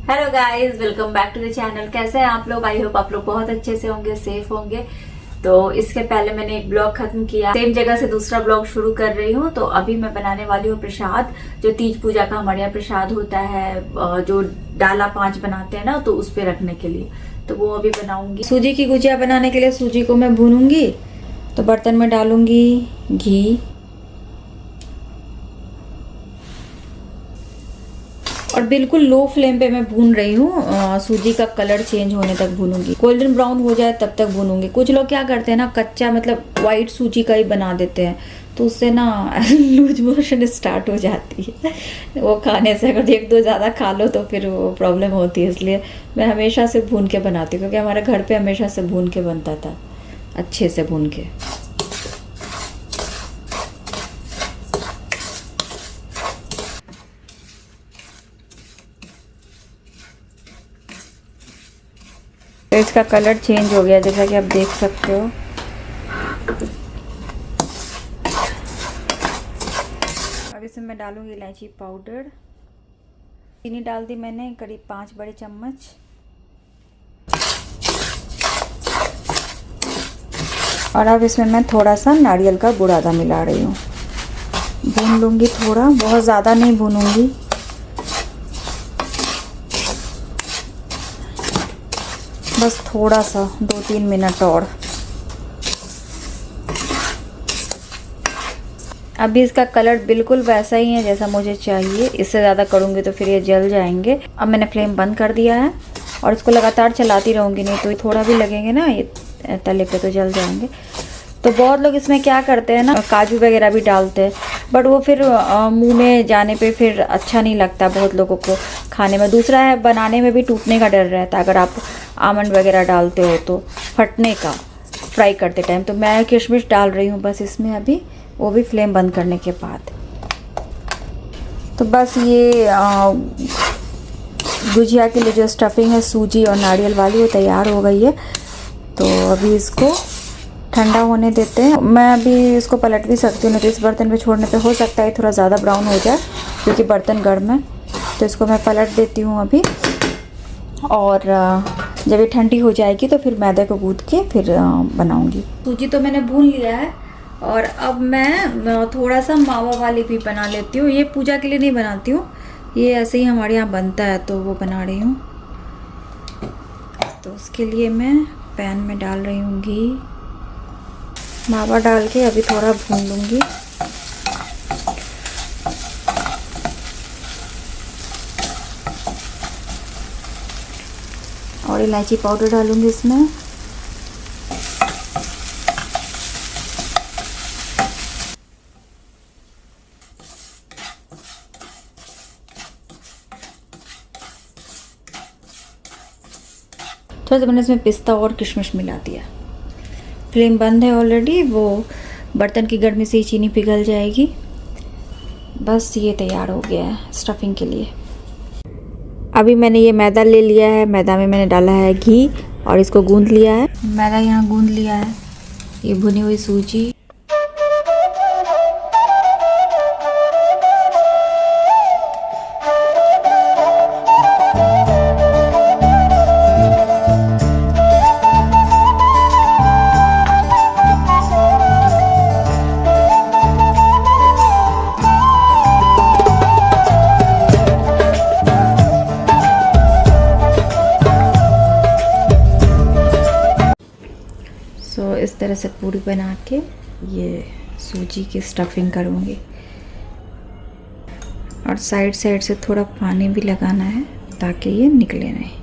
Hello guys, welcome back to the channel. कैसे हैं आप लोग? आई होप आप लोग बहुत अच्छे से होंगे, सेफ होंगे। तो इसके पहले मैंने एक ब्लॉग खत्म किया, सेम जगह से दूसरा ब्लॉग शुरू कर रही हूँ। तो अभी मैं बनाने वाली हूँ प्रसाद, जो तीज पूजा का हमारे यहाँ प्रसाद होता है, जो डाला 5 बनाते हैं ना, तो उस पे रखने के लिए। तो वो अभी बनाऊंगी। सूजी की गुजिया बनाने के लिए सूजी को मैं भूनूंगी। तो बर्तन में डालूंगी घी और बिल्कुल लो फ्लेम पे मैं भून रही हूँ। सूजी का कलर चेंज होने तक भूनूंगी, गोल्डन ब्राउन हो जाए तब तक भूनूंगी। कुछ लोग क्या करते हैं ना, कच्चा मतलब वाइट सूजी का ही बना देते हैं, तो उससे ना लूज मोशन स्टार्ट हो जाती है। वो खाने से अगर 1-2 ज़्यादा खा लो तो फिर वो प्रॉब्लम होती है। इसलिए मैं हमेशा से भून के बनाती हूँ, क्योंकि हमारे घर पर हमेशा से भून के बनता था, अच्छे से भून के। तो इसका कलर चेंज हो गया, जैसा कि आप देख सकते हो। अब इसमें मैं डालूंगी इलायची पाउडर। चीनी डाल दी मैंने करीब 5 बड़े चम्मच। और अब इसमें मैं थोड़ा सा नारियल का गुड़ आधा मिला रही हूँ। भून लूँगी थोड़ा, बहुत ज़्यादा नहीं भूनूंगी। बस थोड़ा सा 2-3 मिनट और। अभी इसका कलर बिल्कुल वैसा ही है जैसा मुझे चाहिए। इससे ज़्यादा करूँगी तो फिर ये जल जाएंगे। अब मैंने फ्लेम बंद कर दिया है और इसको लगातार चलाती रहूँगी, नहीं तो थोड़ा भी लगेंगे ना ये तले पे तो जल जाएंगे। तो बहुत लोग इसमें क्या करते हैं ना, काजू वगैरह भी डालते हैं, बट वो फिर मुंह में जाने पे फिर अच्छा नहीं लगता बहुत लोगों को खाने में। दूसरा है, बनाने में भी टूटने का डर रहता है अगर आप आमंड वगैरह डालते हो तो, फटने का फ्राई करते टाइम। तो मैं किशमिश डाल रही हूँ बस इसमें अभी, वो भी फ्लेम बंद करने के बाद। तो बस ये गुजिया के लिए जो स्टफिंग है सूजी और नारियल वाली, वो तैयार हो गई है। तो अभी इसको ठंडा होने देते हैं। मैं अभी इसको पलट भी सकती हूँ, नहीं तो इस बर्तन पे छोड़ने पे हो सकता है थोड़ा ज़्यादा ब्राउन हो जाए, क्योंकि बर्तन गर्म है। तो इसको मैं पलट देती हूँ अभी। और जब ये ठंडी हो जाएगी तो फिर मैदे को गूँथ के फिर बनाऊँगी। सूजी तो मैंने भून लिया है और अब मैं थोड़ा सा मावा वाली भी बना लेती हूँ। ये पूजा के लिए नहीं बनाती हूँ, ये ऐसे ही हमारे यहाँ बनता है, तो वो बना रही हूँ। तो उसके लिए मैं पैन में डाल रही हूँ घी। मावा डाल के अभी थोड़ा भून लूँगी। और इलायची पाउडर डालूँगी इसमें। थोड़ा सा मैंने इसमें पिस्ता और किशमिश मिला दिया। फ्लेम बंद है ऑलरेडी, वो बर्तन की गर्मी से ही चीनी पिघल जाएगी। बस ये तैयार हो गया है स्टफिंग के लिए। अभी मैंने ये मैदा ले लिया है, मैदा में मैंने डाला है घी और इसको गूंद लिया है। मैदा यहाँ गूंद लिया है, ये भुनी हुई सूजी। तो इस तरह से पूरी बना के ये सूजी की स्टफिंग करूँगी। और साइड साइड से थोड़ा पानी भी लगाना है ताकि ये निकले नहीं।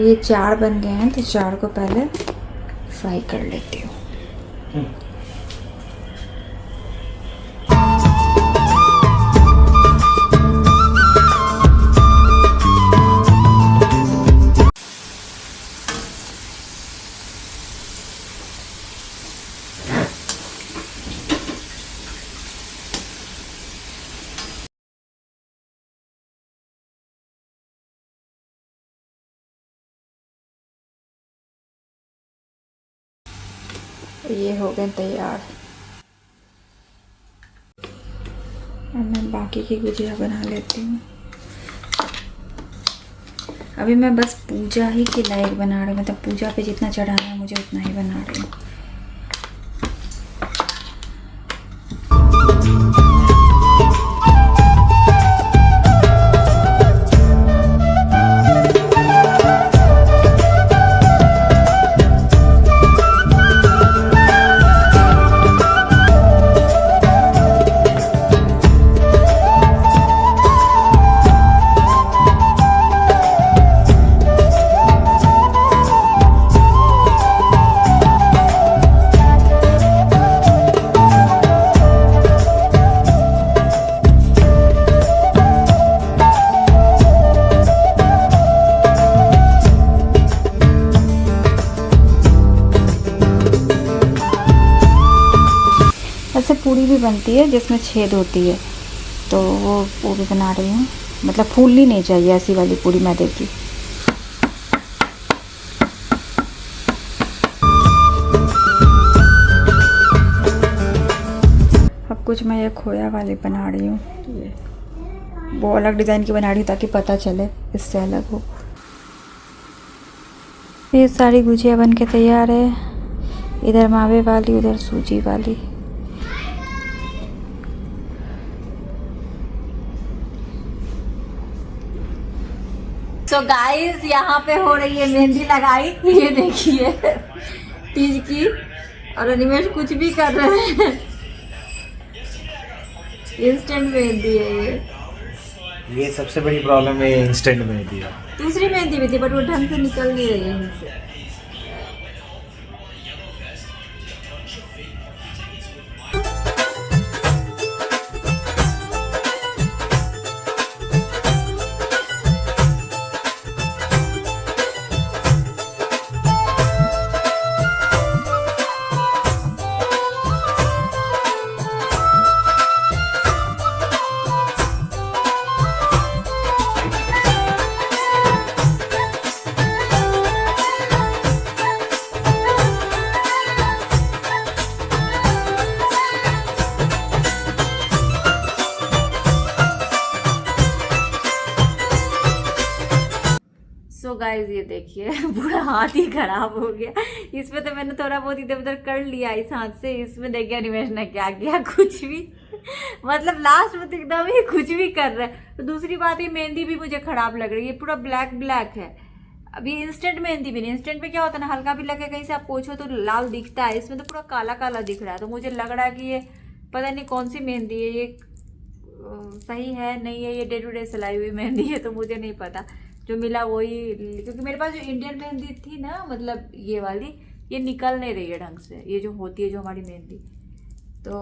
ये 4 बन गए हैं तो 4 को पहले फ्राई कर लेती हूँ। ये हो गए तैयार। अब मैं बाकी की गुजिया बना लेती हूँ। अभी मैं बस पूजा ही के लायक बना रही हूँ, मतलब पूजा पे जितना चढ़ाना है मुझे उतना ही बना रही हूँ। ऐसे पूरी भी बनती है जिसमें छेद होती है, तो वो भी बना रही हूँ। मतलब फूलनी नहीं चाहिए ऐसी वाली पूरी मैदे की। अब कुछ मैं ये खोया वाली बना रही हूँ, ये वो अलग डिज़ाइन की बना रही हूँ ताकि पता चले इससे अलग हो। ये सारी गुजिया बन के तैयार है, इधर मावे वाली उधर सूजी वाली। तो गाइस यहाँ पे हो रही है मेहंदी लगाई, ये देखिए तीज की, और अनिमेश कुछ भी कर रहे हैं। इंस्टेंट मेहंदी है ये सबसे बड़ी प्रॉब्लम है, इंस्टेंट मेहंदी है। दूसरी मेहंदी भी थी बट वो ढंग से निकल नहीं रही है इनसे। सो गाइस ये देखिए पूरा हाथ ही खराब हो गया। इसमें तो मैंने थोड़ा बहुत इधर उधर कर लिया इस हाथ से, इसमें देखिए अनिमेश ने क्या किया, कुछ भी मतलब लास्ट में तो एकदम ही कुछ भी कर रहा है। तो दूसरी बात ये मेहंदी भी मुझे खराब लग रही है, पूरा ब्लैक ब्लैक है। अभी इंस्टेंट मेहंदी भी नहीं, इंस्टेंट पे क्या होता है ना, हल्का भी लगे कहीं से आप पोछो तो लाल दिखता है, इसमें तो पूरा काला काला दिख रहा है। तो मुझे लग रहा है कि ये पता नहीं कौन सी मेहंदी है, ये सही है नहीं है, ये डे टू डे सिलाई हुई मेहंदी है, तो मुझे नहीं पता। जो मिला वही, क्योंकि मेरे पास जो इंडियन मेहंदी थी ना, मतलब ये वाली, ये निकल नहीं रही है ढंग से, ये जो होती है जो हमारी मेहंदी, तो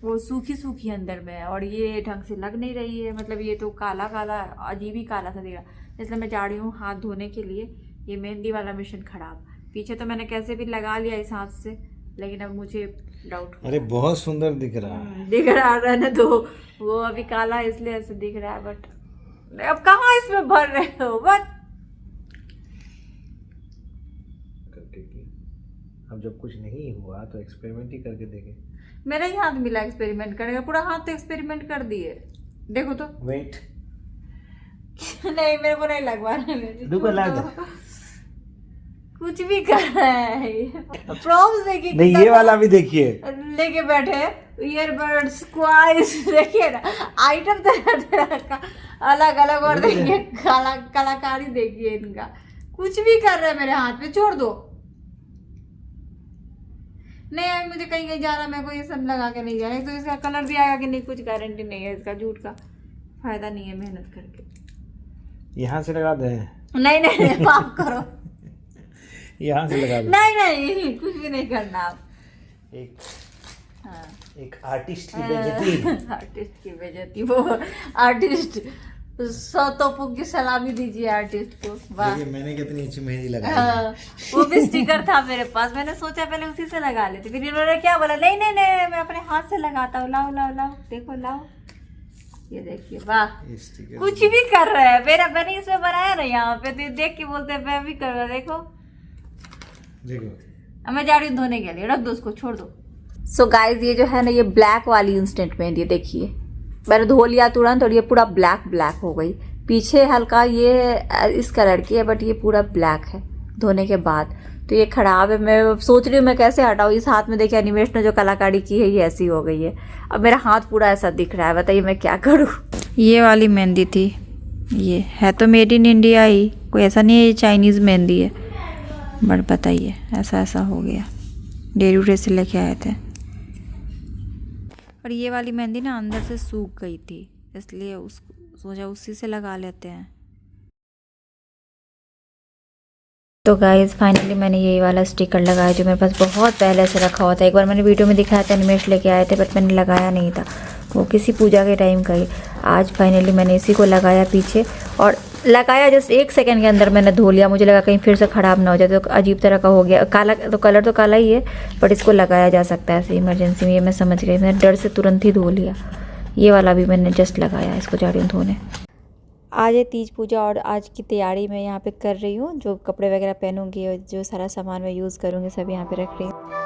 वो सूखी सूखी अंदर में है, और ये ढंग से लग नहीं रही है। मतलब ये तो काला काला अजीब ही काला सा दिख रहा, इसलिए मैं जा रही हूँ हाथ धोने के लिए। ये मेहंदी वाला मशीन खराब, पीछे तो मैंने कैसे भी लगा लिया इस हाथ से, लेकिन अब मुझे डाउट। अरे बहुत सुंदर दिख रहा है, दिख रहा है ना, तो वो अभी काला इसलिए ऐसे दिख रहा है। बट अब कहाँ इसमें भर रहे हो, बट अब जब कुछ नहीं हुआ तो एक्सपेरिमेंट ही करके देखें। मेरा ही हाथ मिला एक्सपेरिमेंट करेगा, पूरा हाथ तो एक्सपेरिमेंट कर दिए। देखो तो वेट नहीं मेरे को नहीं लगवाना, रुको लग कुछ भी कर रहा है। प्रॉम्स देखिए, नहीं ये वाला भी देखिए, लेके बैठे ईयरबड्स क्वाइस, देखिए ना आइटम तरह तरह का अलग अलग, और देखिए कलाकारी देखिए इनका, कुछ भी कर रहा है मेरे हाथ पे। छोड़ दो, नहीं अभी मुझे कहीं कहीं जाना, मेरे को ये सब लगा के नहीं जाना, तो इसका कलर भी आएगा कि नहीं कुछ गारंटी नहीं है, इसका झूठ का फायदा नहीं है मेहनत करके। यहाँ से लगा दे, नहीं नहीं माफ करो। यहाँ से लगा दो। नहीं नहीं कुछ भी नहीं करना आप। एक आर्टिस्ट की बेइज्जती। आर्टिस्ट की बेइज्जती, वो आर्टिस्ट 100 तोपों की सलामी दीजिए आर्टिस्ट को। वाह, देखिए मैंने कितनी अच्छी मेहंदी लगाई। वो भी स्टिकर था मेरे पास, मैंने सोचा पहले उसी से लगा लेती, फिर इन्होंने क्या बोला, नहीं नहीं नहीं मैं अपने हाथ से लगाता हूँ, लाओ लाओ लाओ, देखो लाओ, ये देखिए। वाह, कुछ भी कर रहे हैं। मेरा मैंने इसमें बनाया ना यहाँ पे, तो देख के बोलते हैं मैं भी कर रहा। देखो देखो, अब मैं जा रही हूँ धोने के लिए, रख दो उसको, छोड़ दो। सो गाइस, ये जो है ना, ये ब्लैक वाली इंस्टेंट मेहंदी देखिए, मैंने धो लिया तुरंत और ये पूरा ब्लैक ब्लैक हो गई। पीछे हल्का ये इस कलर की है, बट ये पूरा ब्लैक है धोने के बाद। तो ये खराब है, मैं सोच रही हूँ मैं कैसे हटाऊँ। इस हाथ में देखिए अनिमेश ने जो कलाकारी की है ये ऐसी हो गई है। अब मेरा हाथ पूरा ऐसा दिख रहा है, बताइए मैं क्या करूँ। ये वाली मेहंदी थी, ये है तो मेड इन इंडिया ही, कोई ऐसा नहीं है ये चाइनीज़ मेहंदी है, बट बताइए ऐसा ऐसा हो गया। डेरूटे से लेके आए थे, और ये वाली मेहंदी ना अंदर से सूख गई थी, इसलिए सोचा उसी से लगा लेते हैं। तो गाइस फाइनली मैंने यही वाला स्टिकर लगाया जो मेरे पास बहुत पहले से रखा हुआ था। एक बार मैंने वीडियो में दिखाया था, निमेश लेके आए थे, बट मैंने लगाया नहीं था, वो किसी पूजा के टाइम का ही। आज फाइनली मैंने इसी को लगाया पीछे, और लगाया जस्ट 1 सेकंड के अंदर मैंने धो लिया। मुझे लगा कहीं फिर से ख़राब ना हो जाए, तो अजीब तरह का हो गया। काला तो कलर तो काला ही है, बट इसको लगाया जा सकता है ऐसे इमरजेंसी में, ये मैं समझ गई। मैंने डर से तुरंत ही धो लिया। ये वाला भी मैंने जस्ट लगाया, इसको जा रही हूँ धोने। आज है तीज पूजा और आज की तैयारी मैं यहाँ पे कर रही हूँ। जो कपड़े वगैरह पहनूंगी और जो सारा सामान मैं यूज़ करूँगी सब यहाँ पे रख रही हूँ।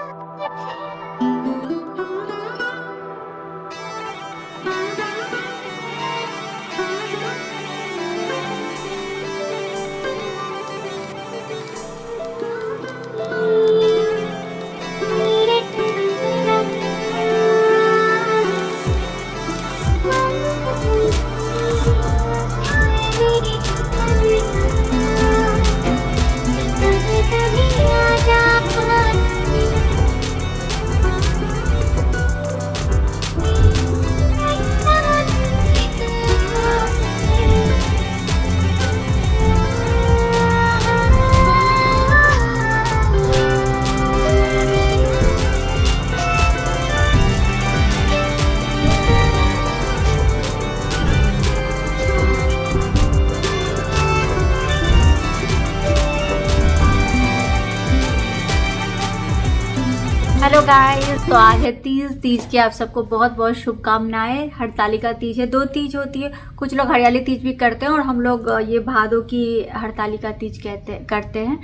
हेलो गाइस, तो आज है तीज की आप सबको बहुत बहुत शुभकामनाएं। हरतालिका तीज है, 2 तीज होती है, कुछ लोग हरियाली तीज भी करते हैं और हम लोग ये भादों की हरतालिका तीज करते हैं।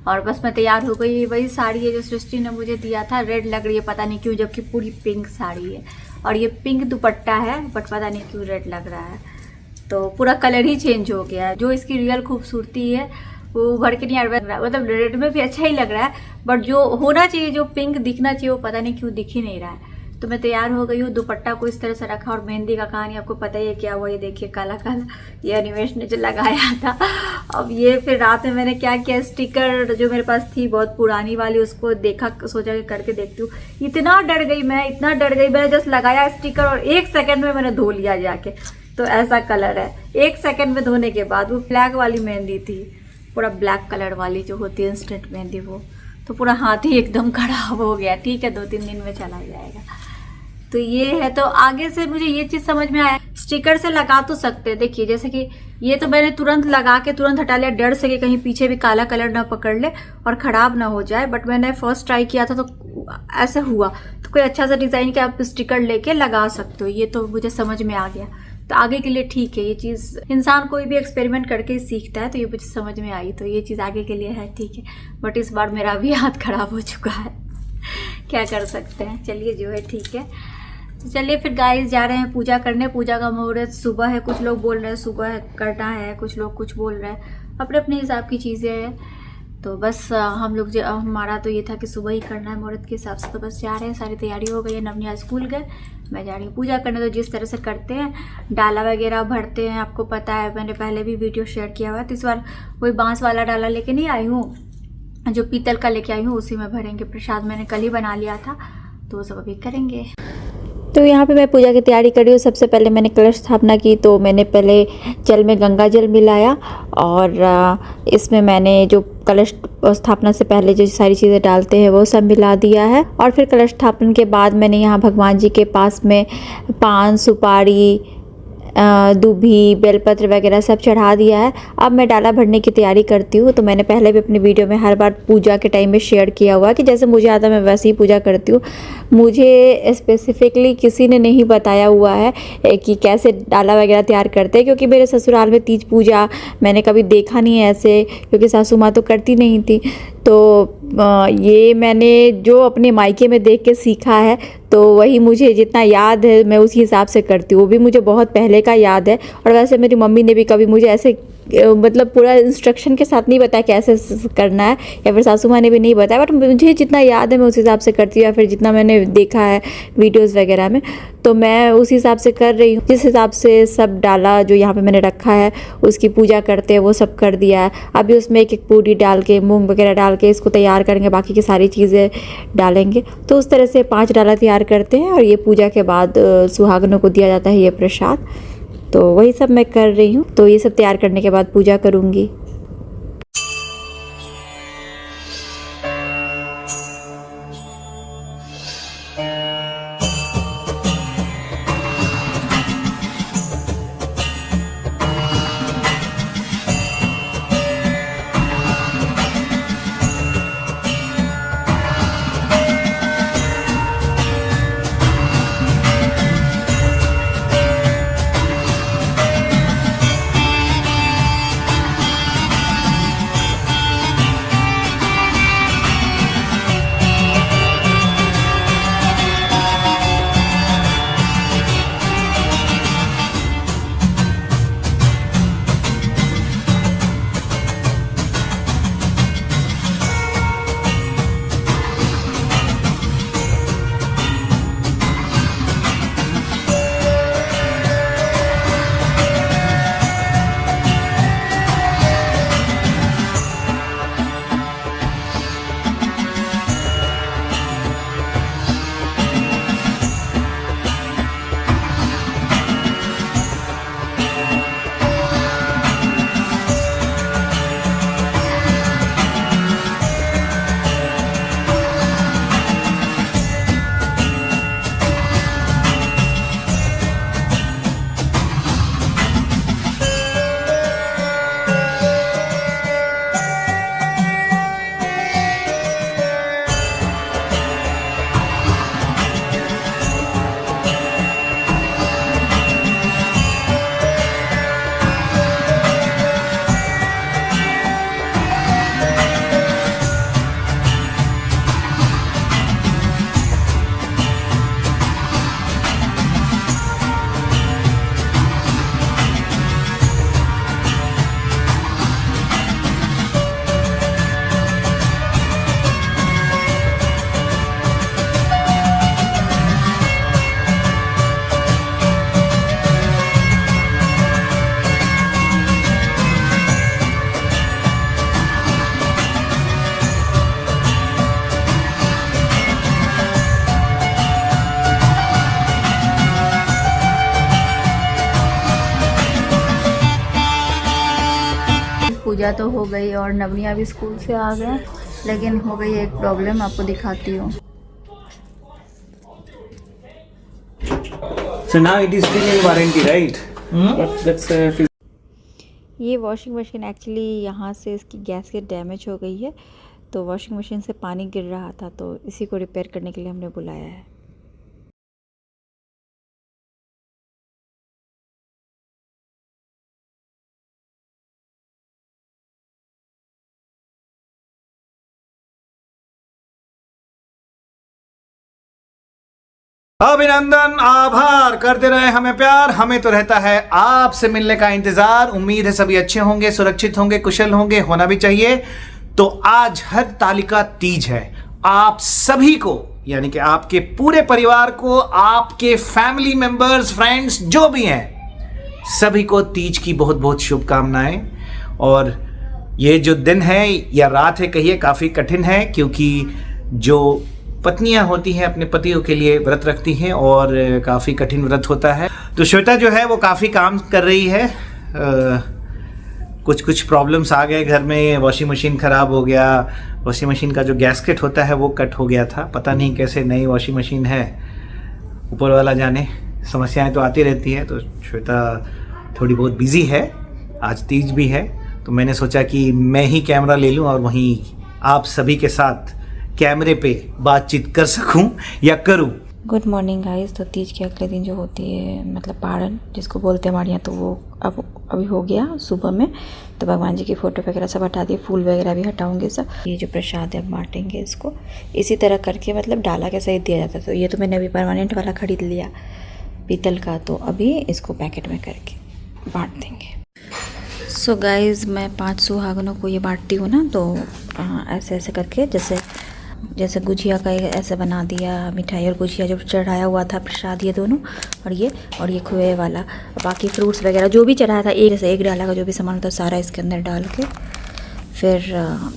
और बस मैं तैयार हो गई। वही साड़ी है जो सृष्टि ने मुझे दिया था, रेड लग रही है पता नहीं क्यों, जबकि पूरी पिंक साड़ी है और ये पिंक दुपट्टा है, बट पता नहीं क्यों रेड लग रहा है। तो पूरा कलर ही चेंज हो गया है। जो इसकी रियल खूबसूरती है वो उभर के नहीं आ रहा, मतलब रेड में भी अच्छा ही लग रहा है, बट जो होना चाहिए, जो पिंक दिखना चाहिए, वो पता नहीं क्यों दिख ही नहीं रहा है। तो मैं तैयार हो गई हूँ, दुपट्टा को इस तरह से रखा और मेहंदी का कहानी आपको पता ही है क्या हुआ। ये देखिए काला काला, ये अनिमेश ने जो लगाया था। अब ये फिर रात में मैंने क्या किया, स्टिकर जो मेरे पास थी बहुत पुरानी वाली, उसको देखा, सोचा कि करके देखती हूँ। इतना डर गई मैं, इतना डर गई, मैंने जस्ट लगाया स्टिकर और 1 सेकेंड में मैंने धो लिया जाके। तो ऐसा कलर है, 1 सेकेंड में धोने के बाद। वो ब्लैक वाली मेहंदी थी, पूरा ब्लैक कलर वाली जो होती है इंस्टेंट मेहंदी, वो तो पूरा हाथ ही एकदम खराब हो गया। ठीक है, 2-3 दिन में चला जाएगा। तो ये है, तो आगे से मुझे ये चीज़ समझ में आया, स्टिकर से लगा तो सकते हैं। देखिए जैसे कि ये तो मैंने तुरंत लगा के तुरंत हटा लिया, डर से कि कहीं पीछे भी काला कलर ना पकड़ ले और ख़राब ना हो जाए। बट मैंने फर्स्ट ट्राई किया था तो ऐसा हुआ। तो कोई अच्छा सा डिज़ाइन के आप स्टिकर लेके लगा सकते हो, ये तो मुझे समझ में आ गया। तो आगे के लिए ठीक है, ये चीज़ इंसान कोई भी एक्सपेरिमेंट करके ही सीखता है, तो ये मुझे समझ में आई, तो ये चीज़ आगे के लिए है ठीक है। बट इस बार मेरा भी हाथ खराब हो चुका है, क्या कर सकते हैं। चलिए जो है ठीक है। तो चलिए फिर गाइस जा रहे हैं पूजा करने। पूजा का मुहूर्त सुबह है, कुछ लोग बोल रहे हैं सुबह करना है, कुछ लोग कुछ बोल रहे हैं, अपने अपने हिसाब की चीज़ें हैं। तो बस हम लोग हमारा तो ये था कि सुबह ही करना है मुहूर्त के हिसाब से। तो बस जा रहे हैं, सारी तैयारी हो गई है, नवनिया स्कूल गए, मैं जा रही हूँ पूजा करने। तो जिस तरह से करते हैं, डाला वगैरह भरते हैं, आपको पता है, मैंने पहले भी वीडियो शेयर किया हुआ है। तो इस बार वही बांस वाला डाला लेके नहीं आई हूँ, जो पीतल का लेके आई हूँ, उसी में भरेंगे प्रसाद। मैंने कल ही बना लिया था, तो वो सब अभी करेंगे। तो यहाँ पे मैं पूजा की तैयारी कर रही हूँ। सबसे पहले मैंने कलश स्थापना की, तो मैंने पहले जल में गंगा जल मिलाया और इसमें मैंने जो कलश स्थापना से पहले जो सारी चीज़ें डालते हैं वो सब मिला दिया है। और फिर कलश स्थापन के बाद मैंने यहाँ भगवान जी के पास में पान, सुपारी, दूभी, बेलपत्र वगैरह सब चढ़ा दिया है। अब मैं डाला भरने की तैयारी करती हूँ। तो मैंने पहले भी अपनी वीडियो में हर बार पूजा के टाइम में शेयर किया हुआ है कि जैसे मुझे आता है मैं वैसे ही पूजा करती हूँ। मुझे स्पेसिफिकली किसी ने नहीं बताया हुआ है कि कैसे डाला वगैरह तैयार करते हैं, क्योंकि मेरे ससुराल में तीज पूजा मैंने कभी देखा नहीं है ऐसे, क्योंकि सासू माँ तो करती नहीं थी। तो ये मैंने जो अपने मायके में देख के सीखा है, तो वही मुझे जितना याद है मैं उसी हिसाब से करती हूँ। वो भी मुझे बहुत पहले का याद है। और वैसे मेरी मम्मी ने भी कभी मुझे ऐसे मतलब पूरा इंस्ट्रक्शन के साथ नहीं बताया कैसे करना है, या फिर सासू माँ ने भी नहीं बताया, बट मुझे जितना याद है मैं उस हिसाब से करती हूँ, या फिर जितना मैंने देखा है वीडियोस वगैरह में, तो मैं उस हिसाब से कर रही हूँ। जिस हिसाब से सब डाला जो यहाँ पे मैंने रखा है उसकी पूजा करते हैं वो सब कर दिया है। अभी उसमें एक एक पूरी डाल के, मूंग वगैरह डाल के इसको तैयार करेंगे, बाकी की सारी चीज़ें डालेंगे। तो उस तरह से 5 डाला तैयार करते हैं और ये पूजा के बाद सुहागनों को दिया जाता है ये प्रसाद। तो वही सब मैं कर रही हूँ। तो ये सब तैयार करने के बाद पूजा करूँगी। पूजा तो हो गई और नवनिया भी स्कूल से आ गए, लेकिन हो गई एक प्रॉब्लम, आपको दिखाती हूँ। So now it is still in warranty, right? But that's ये वॉशिंग मशीन एक्चुअली यहाँ से इसकी गैसकेट डैमेज हो गई है, तो वॉशिंग मशीन से पानी गिर रहा था, तो इसी को रिपेयर करने के लिए हमने बुलाया है। अभिनंदन, आभार, करते रहे हमें प्यार, हमें तो रहता है आपसे मिलने का इंतजार। उम्मीद है सभी अच्छे होंगे, सुरक्षित होंगे, कुशल होंगे, होना भी चाहिए। तो आज हरतालिका तीज है। आप सभी को, यानी कि आपके पूरे परिवार को, आपके फैमिली मेंबर्स, फ्रेंड्स जो भी हैं, सभी को तीज की बहुत बहुत शुभकामनाएं। और ये जो दिन है या रात है कहिए, काफ़ी कठिन है, क्योंकि जो पत्नियां होती हैं अपने पतियों के लिए व्रत रखती हैं और काफ़ी कठिन व्रत होता है। तो श्वेता जो है वो काफ़ी काम कर रही है। कुछ प्रॉब्लम्स आ गए घर में, वॉशिंग मशीन ख़राब हो गया, वॉशिंग मशीन का जो गैस्केट होता है वो कट हो गया था, पता नहीं कैसे, नई वॉशिंग मशीन है, ऊपर वाला जाने, समस्याएं तो आती रहती हैं। तो श्वेता थोड़ी बहुत बिजी है, आज तीज भी है, तो मैंने सोचा कि मैं ही कैमरा ले लूं और वहीं आप सभी के साथ कैमरे पे बातचीत कर सकूं या करूं। Good morning guys. तो तीज के अगले दिन जो होती है मतलब पारण जिसको बोलते हैं हमारे यहाँ, तो वो अभी हो गया सुबह में। तो भगवान जी की फ़ोटो वगैरह सब हटा दिए, फूल वगैरह भी हटाऊंगे सब। ये जो प्रसाद है अब बांटेंगे इसको इसी तरह करके, मतलब डाला के सही दिया जाता है। तो ये तो मैंने अभी परमानेंट वाला खरीद लिया पीतल का, तो अभी इसको पैकेट में करके बांट देंगे। सो गाइज़ मैं 5 सुहागनों को ये बांटती हूँ ना, तो ऐसे ऐसे करके जैसे गुजिया का ऐसे बना दिया, मिठाई और गुजिया जो चढ़ाया हुआ था प्रसाद, ये दोनों, और ये खोए वाला, बाकी फ्रूट्स वगैरह जो भी चढ़ाया था, एक डाला का जो भी सामान होता है सारा इसके अंदर डाल के फिर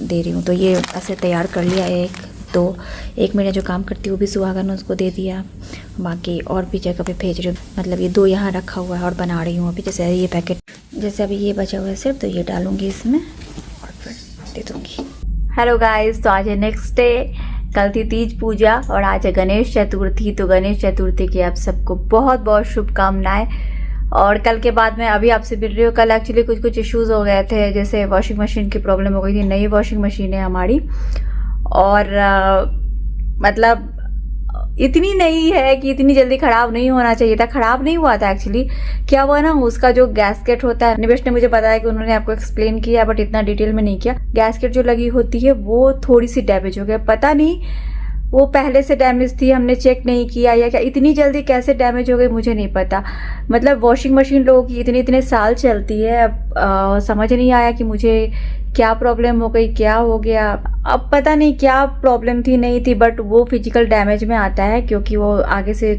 दे रही हूँ। तो ये ऐसे तैयार कर लिया एक मैंने जो काम करती हूँ वो भी सुहागन उसको दे दिया, बाकी और भी जगह पे भेज रही हूँ। मतलब ये 2 यहाँ रखा हुआ है और बना रही हूँ अभी। जैसे ये पैकेट, जैसे अभी ये बचा हुआ है सिर्फ, तो ये डालूँगी इसमें और फिर दे दूँगी। हेलो गाइस, तो आज है नेक्स्ट डे। कल थी तीज पूजा और आज है गणेश चतुर्थी। तो गणेश चतुर्थी की आप सबको बहुत बहुत शुभकामनाएं। और कल के बाद मैं अभी आपसे मिल रही हूँ। कल एक्चुअली कुछ इश्यूज हो गए थे, जैसे वॉशिंग मशीन की प्रॉब्लम हो गई थी। नई वॉशिंग मशीन है हमारी और मतलब इतनी नई है कि इतनी जल्दी ख़राब नहीं होना चाहिए था। ख़राब नहीं हुआ था एक्चुअली, क्या हुआ ना, उसका जो गैसकेट होता है, निवेश ने मुझे बताया कि उन्होंने आपको एक्सप्लेन किया, बट इतना डिटेल में नहीं किया। गैसकेट जो लगी होती है वो थोड़ी सी डैमेज हो गया, पता नहीं वो पहले से डैमेज थी, हमने चेक नहीं किया या क्या, इतनी जल्दी कैसे डैमेज हो गई मुझे नहीं पता। मतलब वॉशिंग मशीन लोगों की इतने साल चलती है, अब समझ नहीं आया कि मुझे क्या प्रॉब्लम हो गई, क्या हो गया। अब पता नहीं क्या प्रॉब्लम थी, नहीं थी, बट वो फिजिकल डैमेज में आता है क्योंकि वो आगे से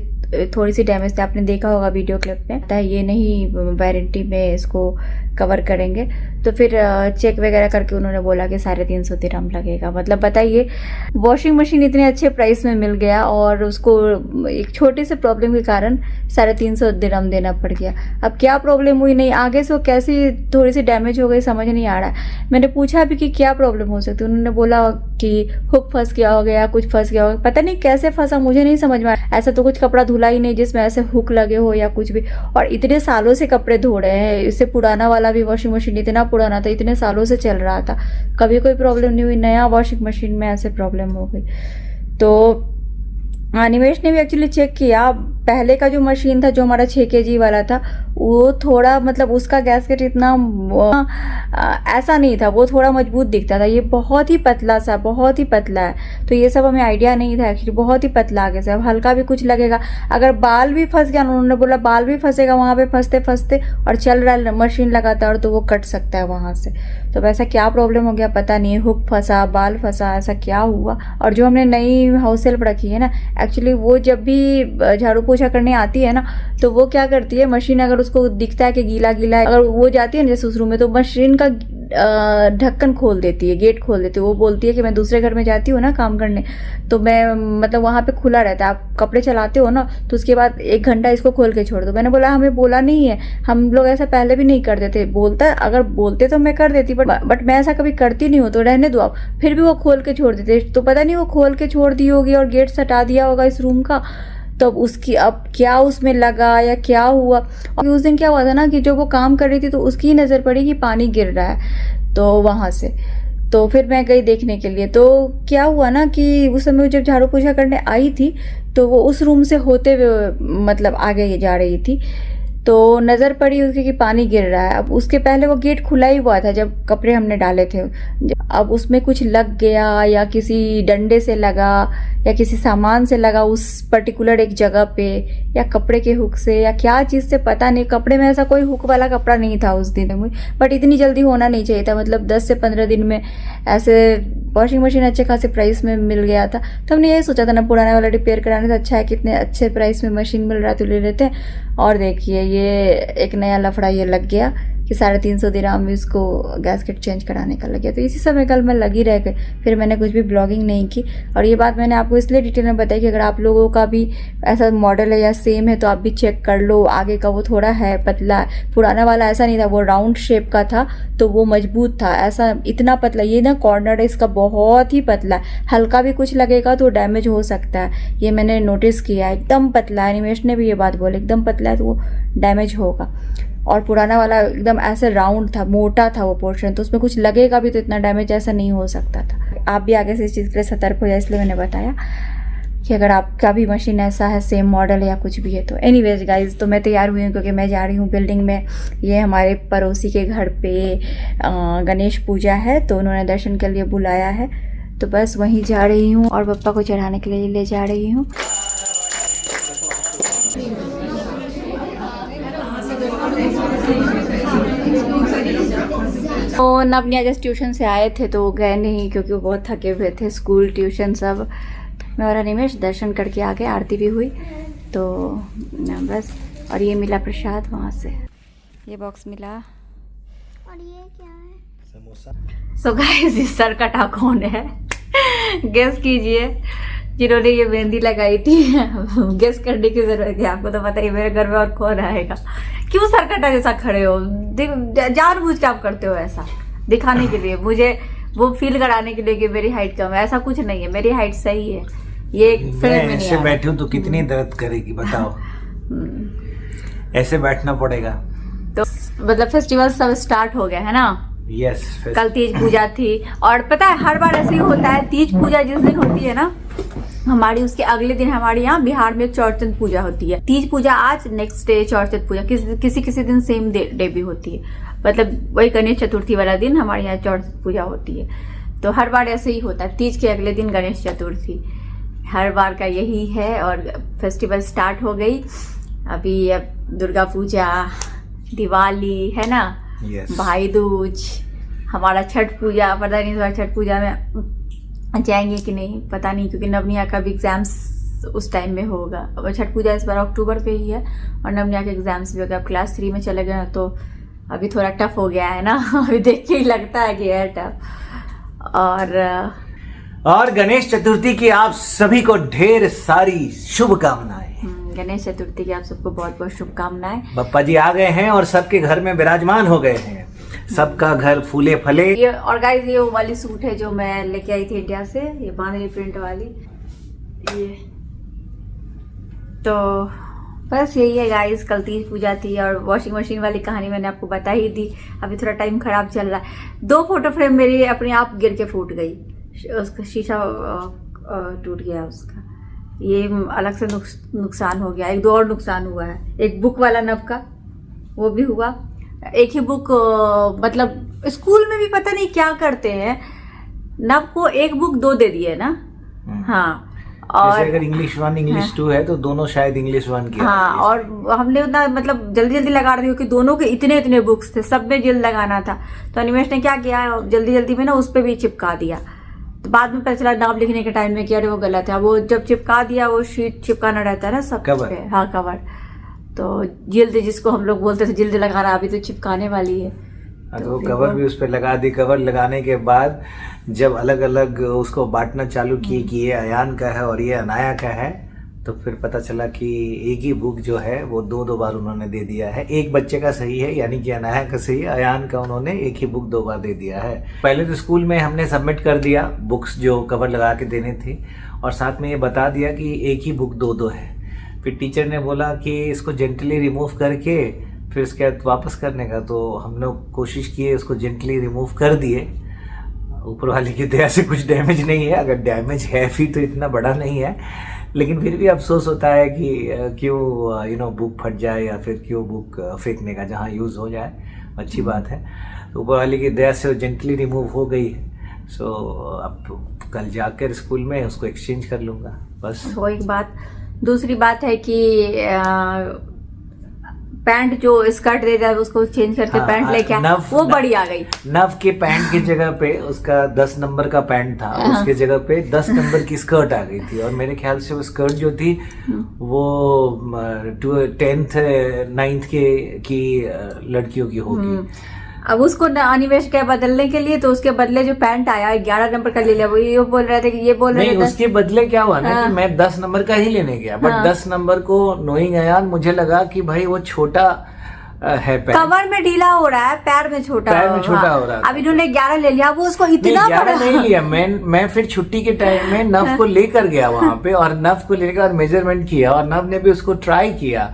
थोड़ी सी डैमेज थी, आपने देखा होगा वीडियो क्लिप में। ये नहीं वारंटी में इसको कवर करेंगे, तो फिर चेक वगैरह करके उन्होंने बोला कि 350 दिरहम लगेगा। मतलब बताइए, वॉशिंग मशीन इतने अच्छे प्राइस में मिल गया और उसको एक छोटे से प्रॉब्लम के कारण 350 दिरहम देना पड़ गया। अब क्या प्रॉब्लम हुई, नहीं आगे से वो कैसी थोड़ी सी डैमेज हो गई, समझ नहीं आ रहा है। मैंने पूछा भी कि क्या प्रॉब्लम हो सकती है, उन्होंने बोला कि हुक फंस गया हो गया, कुछ फंस गया हो, पता नहीं कैसे फंसा, मुझे नहीं समझ में आया। ऐसा तो कुछ कपड़ा धुला ही नहीं जिसमें ऐसे हुक लगे हो या कुछ भी। और इतने सालों से कपड़े धो रहे हैं, इससे पुराना वाला भी वॉशिंग मशीन इतना पुराना था, इतने सालों से चल रहा था, कभी कोई प्रॉब्लम नहीं हुई। नया वॉशिंग मशीन में ऐसे प्रॉब्लम हो गई। तो निवेश ने भी एक्चुअली चेक किया, पहले का जो मशीन था जो हमारा 6 kg वाला था, वो थोड़ा मतलब उसका गैसकेट इतना ऐसा नहीं था, वो थोड़ा मजबूत दिखता था। ये बहुत ही पतला सा, बहुत ही पतला है। तो ये सब हमें आइडिया नहीं था एक्चुअली, बहुत ही पतला आगे से। अब हल्का भी कुछ लगेगा, अगर बाल भी फंस गया, उन्होंने बोला बाल भी फंसेगा वहाँ पे फंसते फंसते, और चल रहा है मशीन लगातार, तो वो कट सकता है वहाँ से। तो वैसा क्या प्रॉब्लम हो गया पता नहीं, हुक फंसा, बाल फंसा, ऐसा क्या हुआ। और जो हमने नई हाउस हेल्प रखी है ना, एक्चुअली वो जब भी झाड़ू पोछा करने आती है ना, तो वो क्या करती है, मशीन अगर उसको दिखता है कि गीला गीला है, अगर वो जाती है ना जैसे उस रूम में, तो मशीन का ढक्कन खोल देती है, गेट खोल देती है। वो बोलती है कि मैं दूसरे घर में जाती हूँ ना काम करने, तो मैं मतलब वहाँ पे खुला रहता है, आप कपड़े चलाते हो ना, तो उसके बाद 1 घंटा इसको खोल के छोड़ दो। मैंने बोला हमें बोला नहीं है, हम लोग ऐसा पहले भी नहीं करते थे। बोलता अगर बोलते तो मैं कर देती, बट मैं ऐसा कभी करती नहीं हूँ, तो रहने दो आप। फिर भी वो खोल के छोड़ देते, तो पता नहीं वो खोल के छोड़ दी होगी और गेट सटा दिया होगा इस रूम का। तो उसकी अब क्या उसमें लगा या क्या हुआ। और उस दिन क्या हुआ था ना कि जब वो काम कर रही थी तो उसकी नज़र पड़ी कि पानी गिर रहा है, तो वहाँ से तो फिर मैं गई देखने के लिए। तो क्या हुआ ना कि उस समय जब झाड़ू पोछा करने आई थी, तो वो उस रूम से होते हुए मतलब आगे जा रही थी, तो नज़र पड़ी उसकी कि पानी गिर रहा है। अब उसके पहले वो गेट खुला ही हुआ था जब कपड़े हमने डाले थे। अब उसमें कुछ लग गया या किसी डंडे से लगा या किसी सामान से लगा उस पर्टिकुलर एक जगह पे, या कपड़े के हुक से या क्या चीज़ से, पता नहीं। कपड़े में ऐसा कोई हुक वाला कपड़ा नहीं था उस दिन में, बट इतनी जल्दी होना नहीं चाहिए था। मतलब 10 से 15 दिन में ऐसे वॉशिंग मशीन अच्छे खासे प्राइस में मिल गया था। तो हमने यही सोचा था ना, पुराना वाला रिपेयर कराने से अच्छा है, कितने अच्छे प्राइस में मशीन मिल रहा है तो ले लेते हैं। और देखिए ये एक नया लफड़ा ये लग गया कि 350 दिरहम में उसको गैसकेट चेंज कराने का लग गया। तो इसी समय कल मैं लगी रह गई, फिर मैंने कुछ भी ब्लॉगिंग नहीं की। और ये बात मैंने आपको इसलिए डिटेल में बताई कि अगर आप लोगों का भी ऐसा मॉडल है या सेम है तो आप भी चेक कर लो। आगे का वो थोड़ा है पतला, पुराना वाला ऐसा नहीं था, वो राउंड शेप का था तो वो मजबूत था, ऐसा इतना पतला। ये ना कॉर्नर है इसका बहुत ही पतला है, हल्का भी कुछ लगेगा तो डैमेज हो सकता है, ये मैंने नोटिस किया। एकदम पतला है, एनिमेश ने भी ये बात बोली, एकदम पतला है तो वो डैमेज होगा। और पुराना वाला एकदम ऐसे राउंड था, मोटा था वो पोर्शन, तो उसमें कुछ लगेगा भी तो इतना डैमेज ऐसा नहीं हो सकता था। आप भी आगे से इस चीज़ के लिए सतर्क हो जाए, इसलिए मैंने बताया कि अगर आपका भी मशीन ऐसा है, सेम मॉडल या कुछ भी है तो। एनीवेज गाइज, तो मैं तैयार हुई हूँ क्योंकि मैं जा रही हूँ बिल्डिंग में। ये हमारे पड़ोसी के घर पे गणेश पूजा है तो उन्होंने दर्शन के लिए बुलाया है, तो बस वहीं जा रही हूँ और पप्पा को चढ़ाने के लिए ले जा रही हूँ। तो नवनिया जस्ट ट्यूशन से आए थे तो गए नहीं क्योंकि वो बहुत थके हुए थे, स्कूल ट्यूशन सब। मैं और अनिमेश दर्शन करके आ गए, आरती भी हुई तो बस। और ये मिला प्रसाद वहाँ से, ये बॉक्स मिला। और ये क्या है? समोसा। सो गाइस, ये सरकटा कौन है गेस कीजिए, जिन्होंने ये मेहंदी लगाई थी। गेस करने की जरूरत है, आपको तो पता ही मेरे घर में और कौन आएगा। क्यों सरकटा जैसा खड़े हो, जानबूझ के आप करते हो ऐसा दिखाने के लिए, मुझे वो फील कराने के लिए कि मेरी हाइट कम है। ऐसा कुछ नहीं है, मेरी हाइट सही है। ये फिल्म में ऐसे बैठी हूँ तो कितनी दर्द करेगी बताओ। ऐसे बैठना पड़ेगा। तो मतलब फेस्टिवल सब स्टार्ट हो गया है ना। यस, कल तीज पूजा थी और पता है हर बार ऐसे ही होता है, तीज पूजा जिस दिन होती है ना हमारी, उसके अगले दिन हमारे यहाँ बिहार में चौड़चंद पूजा होती है। तीज पूजा आज, नेक्स्ट डे चौड़चंद पूजा, किसी दिन सेम डे भी होती है। मतलब वही गणेश चतुर्थी वाला दिन हमारे यहाँ चौड़चंद पूजा होती है। तो हर बार ऐसे ही होता है, तीज के अगले दिन गणेश चतुर्थी, हर बार का यही है। और फेस्टिवल स्टार्ट हो गई अभी, अब दुर्गा पूजा, दिवाली है ना, भाई दूज, हमारा छठ पूजा। पता नहीं इस बार छठ पूजा में जाएंगे कि नहीं, पता नहीं, क्योंकि नवनिया का भी एग्जाम्स उस टाइम में होगा। अब छठ पूजा इस बार अक्टूबर पे ही है और नवनिया के एग्जाम्स भी हो गए। अब क्लास 3 में चले गए तो अभी थोड़ा टफ हो गया है ना। अभी देख के ही लगता है कि है टफ। और गणेश चतुर्थी की आप सभी को ढेर सारी शुभकामनाएं। गणेश चतुर्थी की आप सबको बहुत बहुत शुभकामनाएं। बप्पा जी आ गए हैं और सबके घर में विराजमान हो गए हैं, सबका घर फूले फले। ये और गाइस, ये वो वाली सूट है जो मैं लेके आई थी इंडिया से, ये बांधनी प्रिंट वाली। ये तो बस यही है गाइस, कल तीज पूजा थी। और वॉशिंग मशीन वाली कहानी मैंने आपको बता ही दी। अभी थोड़ा टाइम खराब चल रहा है। 2 फोटो फ्रेम मेरी अपने आप गिर के फूट गई, उसका शीशा टूट गया उसका। ये अलग से नुकसान हो गया। 1-2 और नुकसान हुआ है, एक बुक वाला नब का वो भी हुआ। एक ही बुक, मतलब स्कूल में भी पता नहीं क्या करते हैं, नब को एक बुक 2 दे दिए ना। हाँ, और अगर इंग्लिश 1 इंग्लिश 2 है तो दोनों शायद इंग्लिश 1 की। हाँ, और हमने उतना मतलब जल्दी जल्दी लगा रहे थे क्योंकि दोनों के इतने बुक्स थे, सब में जल्द लगाना था। तो अनिमेश ने क्या किया, जल्दी जल्दी में ना उस पर भी चिपका दिया। तो बाद में पता चला नाम लिखने के टाइम में कि अरे वो गलत है। वो जब चिपका दिया, वो शीट चिपकाना रहता है ना सब पे, हाँ कवर, तो जिल्द जिसको हम लोग बोलते थे जिल्द लगाना, अभी तो चिपकाने वाली है। तो वो कवर भी उस पर लगा दी। कवर लगाने के बाद जब अलग अलग उसको बांटना चालू किए कि ये अयान का है और ये अनाया का है, तो फिर पता चला कि एक ही बुक जो है वो 2 बार उन्होंने दे दिया है। एक बच्चे का सही है, यानी कि अनाया का सही है, अयान का उन्होंने एक ही बुक 2 बार दे दिया है। पहले तो स्कूल में हमने सबमिट कर दिया बुक्स जो कवर लगा के देने थे, और साथ में ये बता दिया कि एक ही बुक 2 है। फिर टीचर ने बोला कि इसको जेंटली रिमूव करके फिर उसके बाद वापस करने का, तो हम लोग कोशिश किए, उसको जेंटली रिमूव कर दिए। ऊपर वाले की दया से कुछ डैमेज नहीं है, अगर डैमेज है भी तो इतना बड़ा नहीं है, लेकिन फिर भी अफसोस होता है कि क्यों बुक फट जाए या फिर क्यों बुक फेंकने का, जहाँ यूज़ हो जाए अच्छी बात है। तो ऊपर वाले की दया से जेंटली रिमूव हो गई है। सो अब कल जाकर स्कूल में उसको एक्सचेंज कर लूँगा बस। वो एक बात। दूसरी बात है कि पैंट जो स्कर्ट दे दिया उसको चेंज करके हाँ, पैंट लेके आए, वो बड़ी आ गई। नव के पैंट की जगह पे उसका 10 नंबर का पैंट था, उसके जगह पे 10 नंबर की स्कर्ट आ गई थी। और मेरे ख्याल से वो स्कर्ट जो थी वो 10th 9th की लड़कियों की होगी। अब उसको अनिवेश के बदलने के लिए तो उसके बदले जो पैंट आया 11 नंबर का ले लिया। वो ये बोल रहे थे कि ये बोल रहे नहीं, थे उसके बदले क्या हुआ ना कि मैं 10 नंबर का ही लेने गया, बट 10 नंबर को नोइंग अयान मुझे लगा कि भाई वो छोटा है, कमर में ढीला हो रहा है, पैर में छोटा हो रहा है। अब इन्होंने 11 ले लिया, वो उसको इतना बड़ा नहीं लिया। मैं फिर छुट्टी के टाइम में नव को लेकर गया वहां पे, और नव को लेकर और मेजरमेंट किया, और नव ने भी उसको ट्राई किया।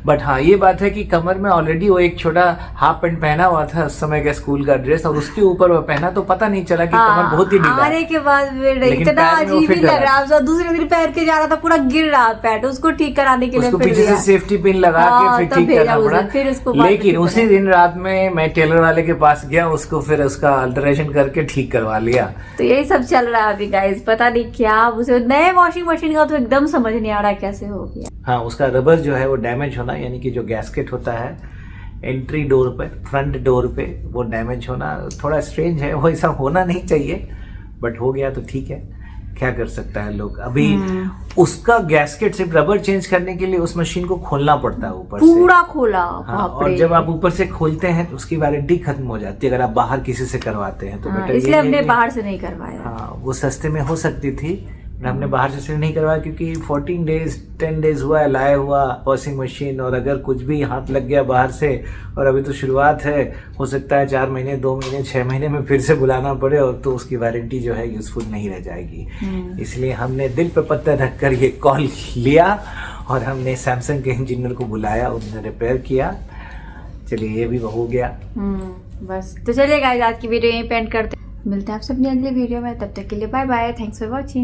बट हाँ, ये बात है कि कमर में ऑलरेडी वो एक छोटा हाफ पैंट पहना हुआ था उस समय का स्कूल का ड्रेस, और उसके ऊपर वो पहना तो पता नहीं चला कि कमर बहुत ही ढीला। आने के बाद इतना अजीब ही लग रहा है। दूसरे दिन पैर के जा रहा था, पूरा गिर रहा पैंट, उसको ठीक कराने के लिए उसको पीछे से सेफ्टी पिन लगा के फिर ठीक करना पड़ा। फिर उसको लेकिन उसी दिन रात में मैं टेलर वाले के पास गया, उसको फिर उसका अल्टरेशन करके ठीक करवा लिया। तो यही सब चल रहा है अभी गाइस, पता नहीं क्या उसे नए वॉशिंग मशीन का तो एकदम समझ नहीं आ रहा कैसे हो गया। हाँ, उसका रबर जो है वो डैमेज होना, यानी कि जो गैस्केट होता है एंट्री डोर पे, फ्रंट डोर पे, वो डैमेज होना थोड़ा स्ट्रेंज है। वो ऐसा होना नहीं चाहिए, बट हो गया तो ठीक है, क्या कर सकता है लोग। अभी उसका गैस्केट सिर्फ रबर चेंज करने के लिए उस मशीन को खोलना पड़ता है ऊपर से, पूरा खोला। हाँ, और जब आप ऊपर से खोलते हैं तो उसकी वारंटी खत्म हो जाती है अगर आप बाहर किसी से करवाते हैं तो। बेटर इसलिए हमने बाहर से नहीं करवाया। हाँ, वो सस्ते में हो सकती थी, हमने बाहर से इसलिए नहीं करवाया क्योंकि 14 डेज 10 डेज हुआ है लाए हुआ वॉशिंग मशीन, और अगर कुछ भी हाथ लग गया बाहर से, और अभी तो शुरुआत है, हो सकता है 4 महीने 2 महीने 6 महीने में फिर से बुलाना पड़े, और तो उसकी वारंटी जो है यूजफुल नहीं रह जाएगी। इसलिए हमने दिल पे पत्थर रख कर ये कॉल लिया, और हमने सैमसंग के इंजीनियर को बुलाया, उन्होंने रिपेयर किया। चलिए, ये भी हो गया। बस तो चलिए गाइस, आज की वीडियो यहीं पे एंड करते हैं। मिलते हैं आपसे अपनी अगली वीडियो में, तब तक के लिए bye bye, thanks for watching.